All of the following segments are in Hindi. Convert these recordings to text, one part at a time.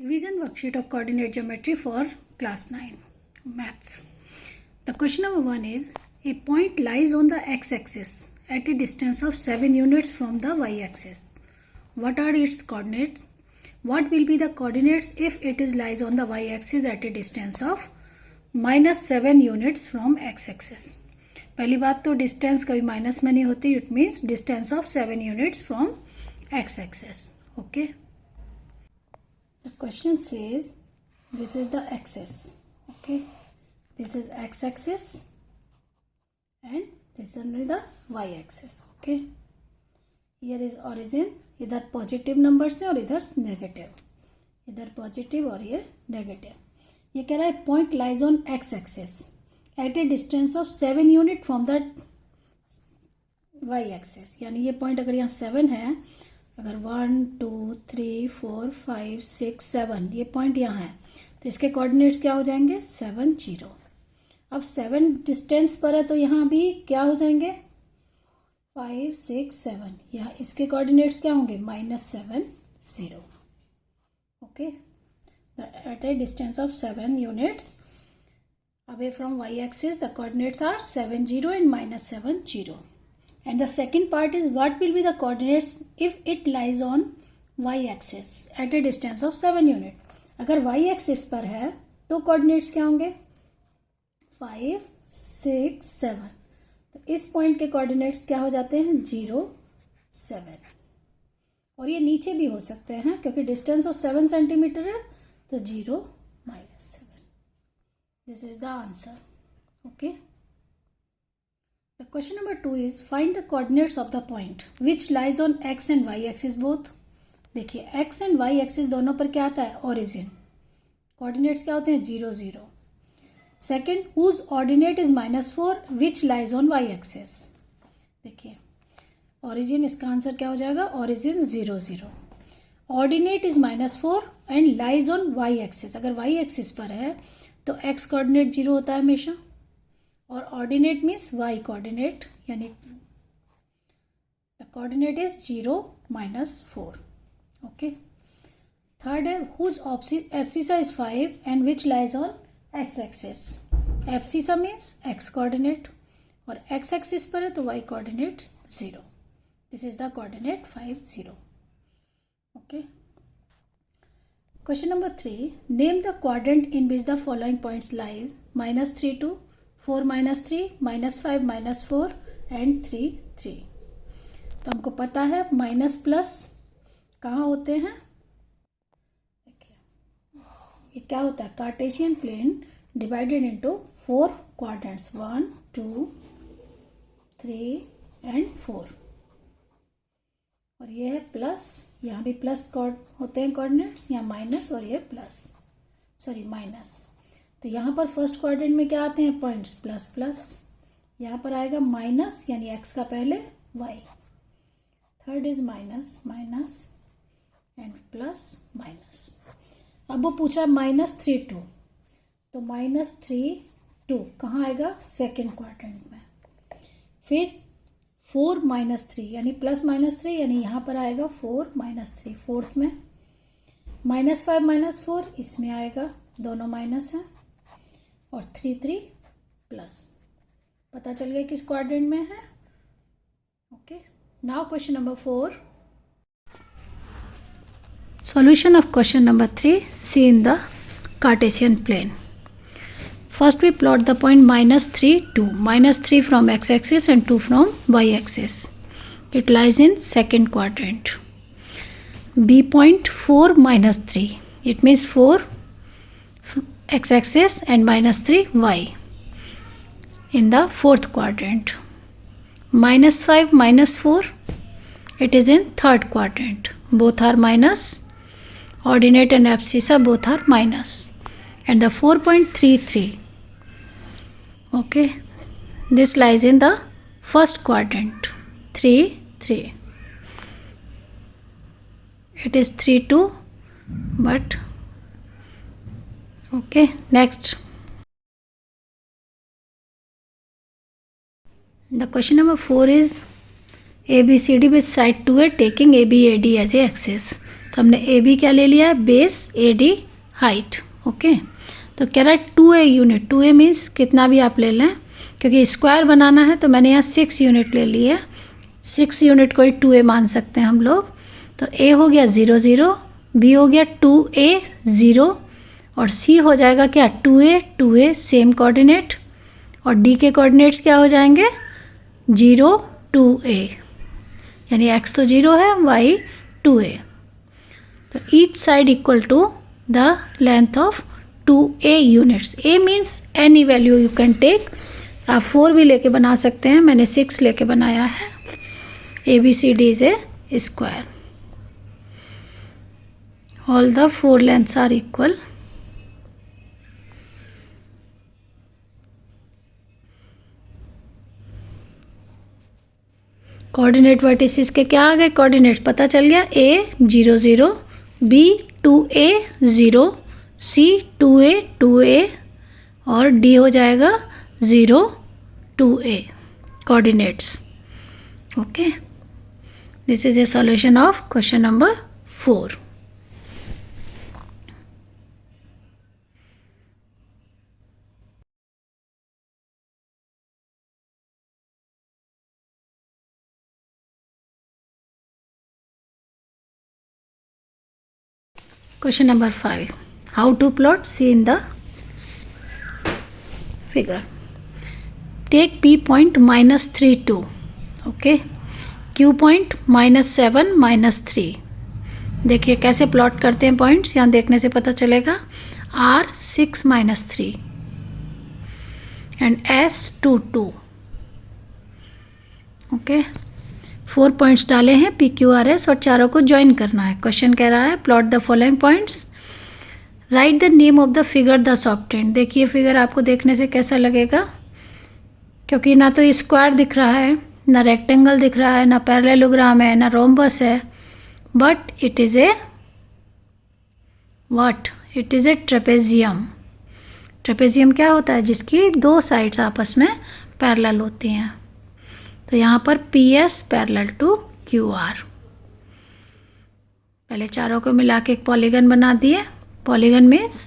Revision worksheet of coordinate geometry for class 9 maths. The question number 1 is, a point lies on the x-axis at a distance of 7 units from the y-axis. What are its coordinates? What will be the coordinates if it lies on the y-axis at a distance of -7 units from x-axis? पहली बात तो डिस्टेंस कभी माइनस में नहीं होती, it means distance of 7 units from x-axis. Okay. The question says this is the axis. Okay, this is x-axis and this is only the y-axis. Okay, here is origin, इधर पॉजिटिव नंबर्स है और इधर नेगेटिव, इधर पॉजिटिव और ये नेगेटिव. ये कह रहा है point lies on x axis at a distance of 7 unit from the y axis. यानी ये पॉइंट अगर यहाँ 7 है, अगर 1 2 3 4 5 6 7 ये पॉइंट यहाँ है, तो इसके कोऑर्डिनेट्स क्या हो जाएंगे 7 0. अब 7 डिस्टेंस पर है तो यहाँ भी क्या हो जाएंगे 5 6 7. यहाँ इसके कोऑर्डिनेट्स क्या होंगे -7 0. Okay, at a distance of 7 units away from y-axis the coordinates are 7 0 and -7 0. And the second part is what will be the coordinates if it lies on y-axis at a distance of 7 unit. अगर y-axis पर है तो coordinates क्या होंगे 5 6 7. तो इस पॉइंट के कोऑर्डिनेट्स क्या हो जाते हैं 0 7. और ये नीचे भी हो सकते हैं क्योंकि डिस्टेंस ऑफ 7 सेंटीमीटर है, तो 0 -7. This is the answer. Okay. The question number 2 is find the coordinates of the point which lies on x and y axis both. देखिए x and y axis दोनों पर क्या आता है origin. Coordinates क्या होते हैं 0 0. Second, whose ordinate is -4 which lies on y axis. देखिए origin, इसका आंसर क्या हो जाएगा origin 0 0. Ordinate is -4 and lies on y axis. अगर y axis पर है तो x कोऑर्डिनेट 0 होता है हमेशा, और ऑर्डिनेट मीन्स y कोऑर्डिनेट, यानी the coordinate is 0 -4. Okay. Third है whose abscissa is 5 and which lies on x axis. Abscissa means x coordinate और x एक्सिस पर है तो y coordinate 0. This is the coordinate 5 0. Okay. Question number 3. Name the quadrant in which the following points lie: -3 2, 4 -3, -5 -4 and 3 3. तो हमको पता है माइनस प्लस कहाँ होते हैं. देखिए ये क्या होता है cartesian plane divided into 4 quadrants 1 2 3 and 4. और ये है प्लस, यहाँ भी प्लस होते हैं कोऑर्डिनेट्स, यहाँ माइनस और ये प्लस, सॉरी माइनस. तो यहाँ पर फर्स्ट क्वाड्रेंट में क्या आते हैं पॉइंट्स प्लस प्लस, यहाँ पर आएगा माइनस यानी एक्स का पहले y. Third is minus minus and plus minus. अब वो पूछा -3 2, तो -3 2 कहाँ आएगा सेकेंड क्वाड्रेंट में. फिर 4 -3 यानी प्लस -3 यानी यहाँ पर आएगा 4 -3 फोर्थ में. -5 -4 इसमें आएगा, दोनों माइनस हैं, और 3 3 प्लस. पता चल गया किस क्वाड्रेंट में है. Okay. Now question number 4. Solution of question number 3 see in the cartesian plane. First we plot the point -3 2, -3 from x-axis and 2 from y-axis. It lies in second quadrant. B point 4 -3. It means 4 x-axis and -3 y. In the fourth quadrant. -5 -4. It is in third quadrant. Both are minus. Ordinate and abscissa both are minus. And the 4.33. Okay, this lies in the first quadrant 3 3. It is 3 2, but okay. Next, the question number 4 is ABCD with side 2A taking ABAD as a axis. तो हमने ए बी क्या ले लिया है, base, A D height. Okay, तो कह रहा है 2a यूनिट, 2a मीन्स कितना भी आप ले लें, क्योंकि स्क्वायर बनाना है तो मैंने यहाँ 6 यूनिट ले ली है, 6 यूनिट को ही 2a मान सकते हैं हम लोग। तो a हो गया 0 0, b हो गया 2a 0 और c हो जाएगा क्या 2a सेम कोऑर्डिनेट, और d के कोऑर्डिनेट्स क्या हो जाएंगे 0 2a, यानी x तो 0 है, y 2a। तो each side equal to the length of 2a units. a means any value you can take, आप 4 भी लेके बना सकते हैं, मैंने 6 लेके बनाया है। ABCD is a square, all the 4 lengths are equal. Coordinate vertices के क्या आ गए, कोऑर्डिनेट पता चल गया, a 0 0, b 2a 0, c 2a 2a और d हो जाएगा 0 2a coordinates. Okay, this is a solution of question number 4। Question number 5. How to plot C in the figure. Take P point minus 3 2. Okay. Q point minus 7 minus 3. देखिए कैसे प्लॉट करते हैं पॉइंट्स, यहाँ देखने से पता चलेगा। R 6 minus 3 and S 2 2. Okay, 4 points डाले हैं पी क्यू आर एस और चारों को ज्वाइन करना है। क्वेश्चन कह रहा है plot the following points, right the name of the figure the obtained. देखिए फिगर आपको देखने से कैसा लगेगा, क्योंकि ना तो स्क्वायर दिख रहा है, ना रेक्टेंगल दिख रहा है, ना पैरेललोग्राम है, ना रोम्बस है, but it is A what, it is A trapezium. Trapezium क्या होता है, जिसकी 2 साइड्स आपस में पैरेलल होती हैं। तो यहाँ पर P S parallel to Q R. पहले चारों को मिला के एक पॉलीगन बना दिए। Polygon means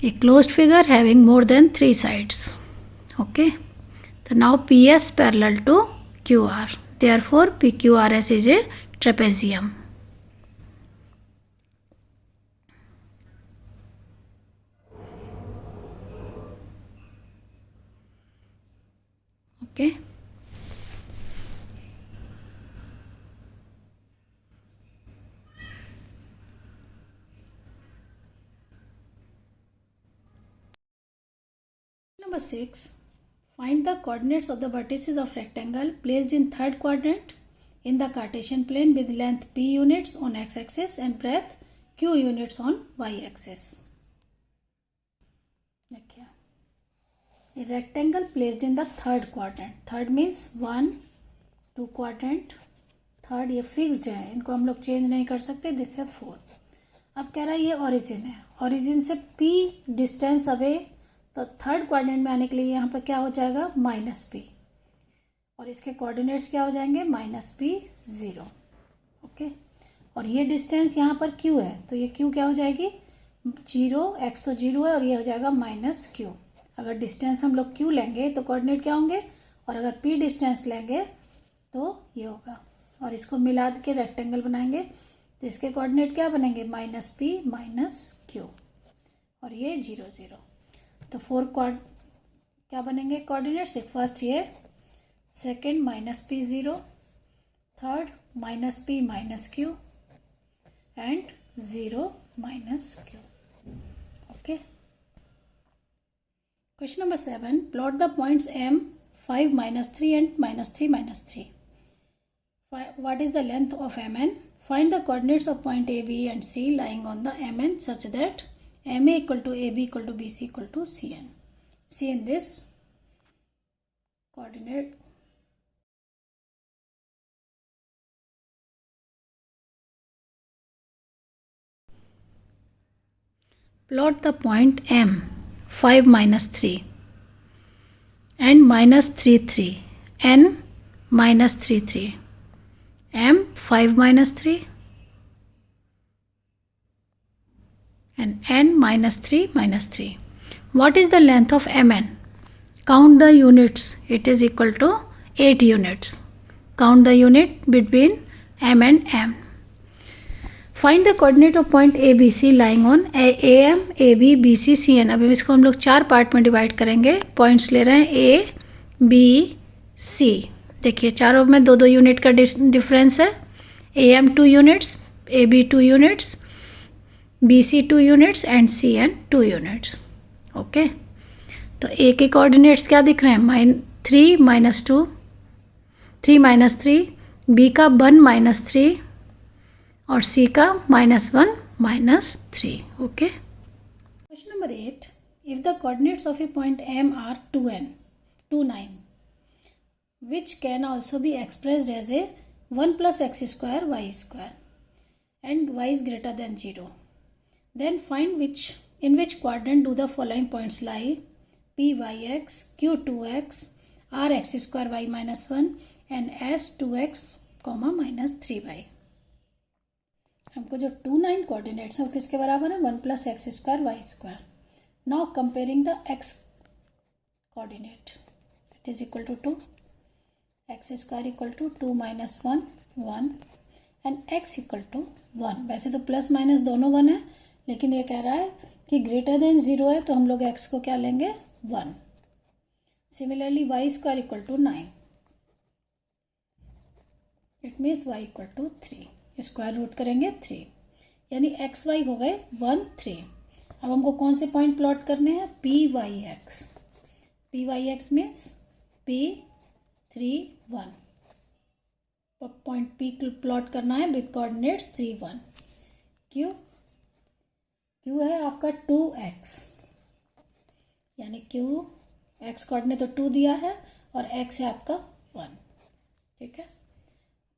a closed figure having more than 3 sides. Okay, तो now P S parallel to Q R, therefore P Q R S is a trapezium. Okay. Number 6. Find the coordinates of the vertices of rectangle placed in third quadrant in the Cartesian plane with length p units on x-axis and breadth q units on y-axis. देखिए, a rectangle placed in the third quadrant. Third means 1 2 quadrant, third ये फिक्स्ड है, इनको हम लोग चेंज नहीं कर सकते, दिस है 4। अब कह रहा है ये ओरिजिन है, ओरिजिन से p डिस्टेंस अवे, तो थर्ड क्वाड्रेंट में आने के लिए यहाँ पर क्या हो जाएगा -p, और इसके कोऑर्डिनेट्स क्या हो जाएंगे -p 0। ओके, और ये डिस्टेंस यहाँ पर q है, तो ये q क्या हो जाएगी 0, x तो 0 है और ये हो जाएगा -q। अगर डिस्टेंस हम लोग q लेंगे तो कोऑर्डिनेट क्या होंगे, और अगर p डिस्टेंस लेंगे तो ये होगा, और इसको मिला के रेक्टेंगल बनाएंगे तो इसके कोऑर्डिनेट क्या बनेंगे -p -q, और ये 0 0। तो 4 क्या बनेंगे कोऑर्डिनेट्स, एक फर्स्ट ये, second -p 0, third -p -q and 0 -q। Okay, question number 7, plot the points m 5 -3 and -3 -3. What is the length of mn? Find the coordinates of point A, B and C lying on the mn such that MA equal to AB equal to BC equal to CN. See in this coordinate. Plot the point M 5 -3 and -3 3 n -3 3 m 5 minus 3 and n minus 3 minus 3. What is the length of mn? Count the units. It is equal to 8 units. Count the unit between m and m. Find the coordinate of point ABC lying on AM, AB, BC, CN. अब इसको हम लोग 4 पार्ट में डिवाइड करेंगे. पॉइंट्स ले रहे हैं A, B, C. देखिए चारों में 2-2 यूनिट का डिफरेंस है. AM 2 units, AB 2 units, BC 2 units and CN 2 units. Okay, तो A के कोऑर्डिनेट्स क्या दिख रहे हैं? 3 minus 2, 3 minus 3, B का 1 minus 3 और C का -1 -3. Okay. Question number 8. If the coordinates of A point M are 2n, 2, 9, which can also be expressed as a 1 plus x square y square and y is greater than 0, then find in which quadrant do the following points lie: P yx, Q 2x, R x square y minus 1 and S 2x, -3y. हमको जो 2, 9 कोऑर्डिनेट्स हैं वो किसके बराबर है? 1 plus x square y square. Now comparing the x coordinate, it is equal to 2, x square equal to 2 minus 1 1 and x equal to 1. वैसे तो प्लस माइनस दोनों 1 है, लेकिन ये कह रहा है कि ग्रेटर देन 0 है, तो हम लोग x को क्या लेंगे? 1. Similarly y square equal to 9. It means y equal to 3. Square root करेंगे 3, यानी एक्स वाई हो गए 1, 3. अब हमको कौन से पॉइंट प्लॉट करने हैं? P Y X. P Y X means P 3, 1. Point P plot करना है विद कोऑर्डिनेट्स 3, 1. Q है आपका 2x, यानी Q x कोऑर्डिनेट तो 2 दिया है और x है आपका 1. ठीक है.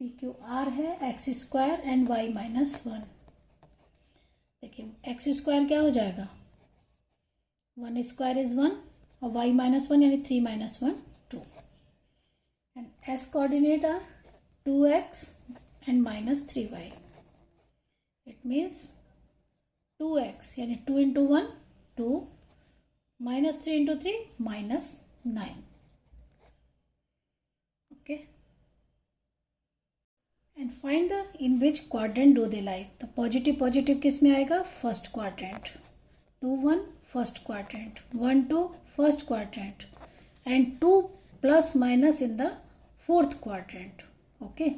पी क्यू आर है x square and y minus 1. देखिए एक्स स्क्वायर क्या हो जाएगा? 1 स्क्वायर इज 1 और वाई माइनस 1 यानी 3 minus 1 2. And S coordinate are 2x and -3y. It means 2x यानी 2 into 1 2, -3 into 3 -9. Okay. And find the in which quadrant do they lie. तो पॉजिटिव किस में आएगा? First quadrant. 2, 1 first quadrant, 1, 2 first quadrant and 2 plus minus in the fourth quadrant. Okay.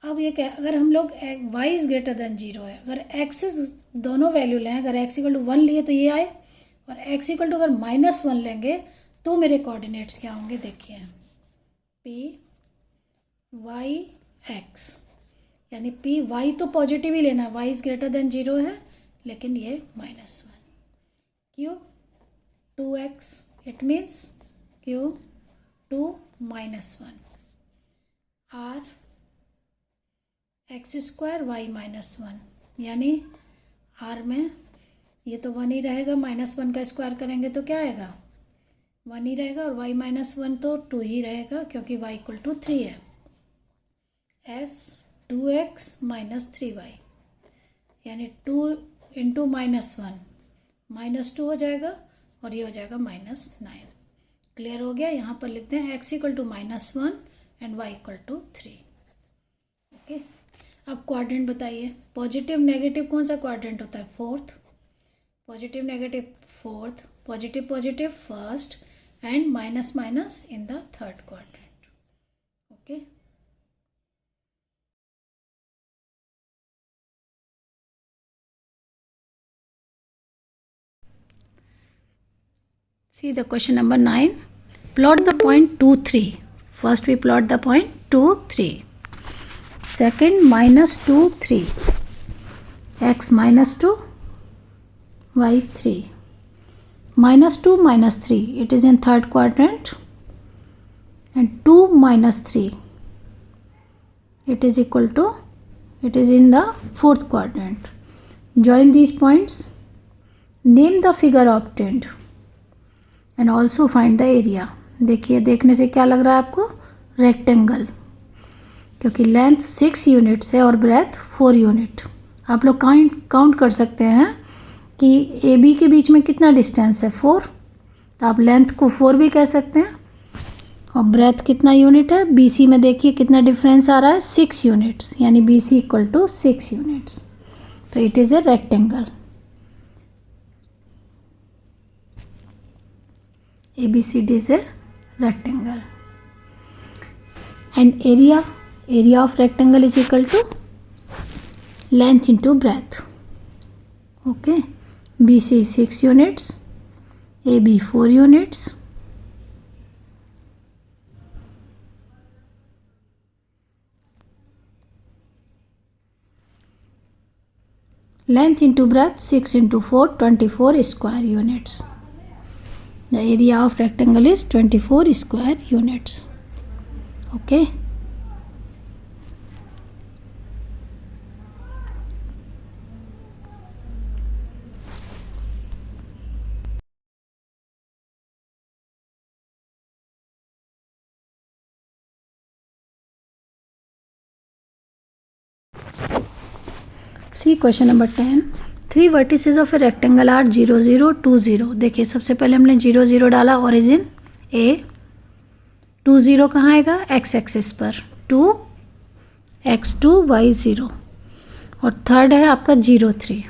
अब ये क्या, अगर हम लोग y इज ग्रेटर देन 0 है, अगर x दोनों वैल्यू लें, अगर x इक्वल टू 1 लिए तो ये आए, और x इक्वल टू अगर -1 लेंगे तो मेरे कोऑर्डिनेट्स क्या होंगे? देखिए P y x, यानी P y तो पॉजिटिव ही लेना, y इज ग्रेटर देन 0 है, लेकिन ये -1. Q 2x, it means Q 2 -1. R x square y -1, यानी R में ये तो 1 ही रहेगा, -1 का स्क्वायर करेंगे तो क्या आएगा? 1 ही रहेगा, और y -1 तो 2 ही रहेगा क्योंकि y इक्वल टू 3 है. S 2x -3y, यानी 2 into -1 -2 हो जाएगा और ये हो जाएगा -9. क्लियर हो गया. यहाँ पर लिखते हैं x equal to -1 and y equal to 3. Okay. अब क्वाड्रेंट बताइए. पॉजिटिव नेगेटिव कौन सा क्वाड्रेंट होता है? Fourth. Positive negative fourth, positive first and minus minus in the third quadrant. Okay. See the question number 9. Plot the point 2, 3. First we plot the point 2, 3. Second -2, 3. X -2, y 3. -2 -3. It is in third quadrant. And 2 -3. It is equal to, it is in the fourth quadrant. Join these points. Name the figure obtained. And also find the area. देखिए देखने से क्या लग रहा है आपको? रेक्टेंगल. क्योंकि लेंथ 6 यूनिट्स है और ब्रेथ 4 यूनिट। आप लोग काउंट कर सकते हैं कि ए बी के बीच में कितना डिस्टेंस है 4, तो आप लेंथ को 4 भी कह सकते हैं। और ब्रेथ कितना यूनिट है, बी सी में देखिए कितना डिफरेंस आ रहा है 6 यूनिट्स, यानी B C equal to 6 units. तो it is a rectangle. ABCD is a rectangle and area of rectangle is equal to length into breadth. Okay, BC 6 units, AB 4 units, length into breadth 6 into 4 24 square units. The area of rectangle is 24 square units. Okay. See question number 10. 3 vertices of a rectangle are 0 0 2 0. देखिए सबसे पहले हमने 0 0 डाला ओरिजिन A, 2 0 कहाँ आएगा x एक्सिस पर 2 x2 y 0, और थर्ड है आपका 0 3।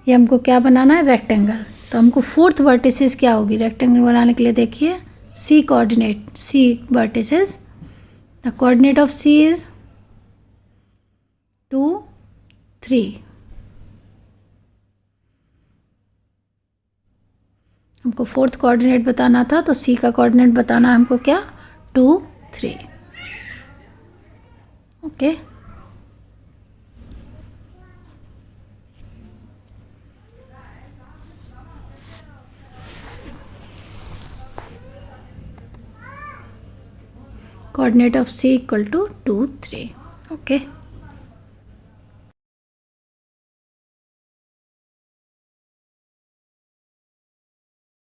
ये हमको क्या बनाना है रेक्टेंगल। तो हमको फोर्थ वर्टिसेस क्या होगी रेक्टेंगल बनाने के लिए, देखिए C coordinate, C vertices, the coordinate of C is 2 3। हमको फोर्थ कोऑर्डिनेट बताना था, तो सी का कोऑर्डिनेट बताना है हमको क्या 2 3। Okay, coordinate of C equal to 2 3। Okay.